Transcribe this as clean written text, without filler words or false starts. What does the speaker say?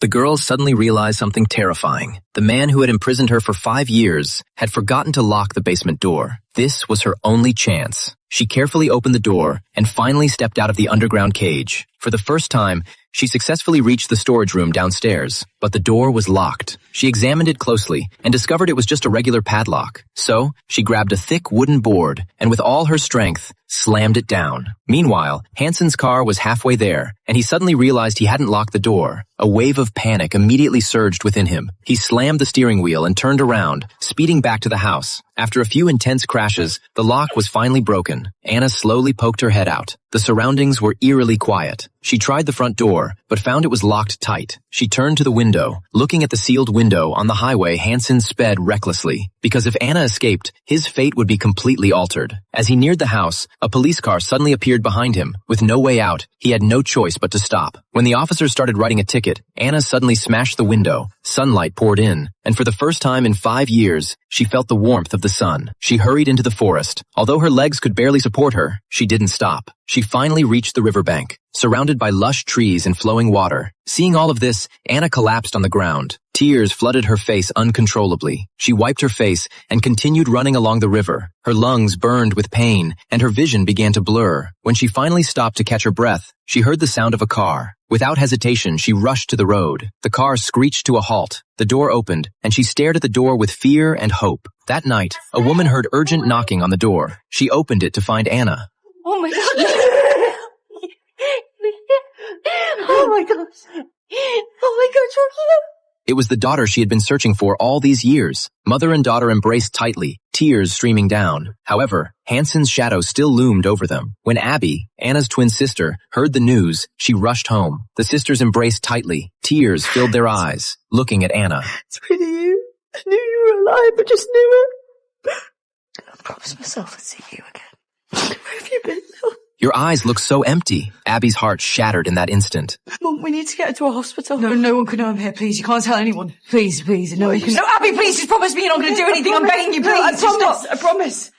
The girls suddenly realized something terrifying. The man who had imprisoned her for 5 years had forgotten to lock the basement door. This was her only chance. She carefully opened the door and finally stepped out of the underground cage. For the first time, she successfully reached the storage room downstairs, but the door was locked. She examined it closely and discovered it was just a regular padlock. So, she grabbed a thick wooden board and with all her strength, slammed it down. Meanwhile, Hansen's car was halfway there, and he suddenly realized he hadn't locked the door. A wave of panic immediately surged within him. He slammed the steering wheel and turned around, speeding back to the house. After a few intense crashes, the lock was finally broken. Anna slowly poked her head out. The surroundings were eerily quiet. She tried the front door, but found it was locked tight. She turned to the window. Looking at the sealed window on the highway, Hansen sped recklessly. Because if Anna escaped, his fate would be completely altered. As he neared the house, a police car suddenly appeared behind him. With no way out, he had no choice but to stop. When the officers started writing a ticket, Anna suddenly smashed the window. Sunlight poured in, and for the first time in 5 years, she felt the warmth of the sun. She hurried into the forest. Although her legs could barely support her, she didn't stop. She finally reached the riverbank, surrounded by lush trees and flowing water. Seeing all of this, Anna collapsed on the ground. Tears flooded her face uncontrollably. She wiped her face and continued running along the river. Her lungs burned with pain, and her vision began to blur. When she finally stopped to catch her breath, she heard the sound of a car. Without hesitation, she rushed to the road. The car screeched to a halt. The door opened, and she stared at the door with fear and hope. That night, a woman heard urgent knocking on the door. She opened it to find Anna. Oh my God. Oh my gosh. Oh my gosh, you're here. It was the daughter she had been searching for all these years. Mother and daughter embraced tightly, tears streaming down. However, Hansen's shadow still loomed over them. When Abby, Anna's twin sister, heard the news, she rushed home. The sisters embraced tightly. Tears filled their eyes, looking at Anna. It's really you. I knew you were alive, I just knew it. I promised myself I'd see you again. Where have you been? Your eyes look so empty. Abby's heart shattered in that instant. Mum, we need to get her to a hospital. No one can know I'm here, please. You can't tell anyone. Please. No, one can... No, Abby, please, just promise me you're not going to do anything. I'm begging you, please. I promise.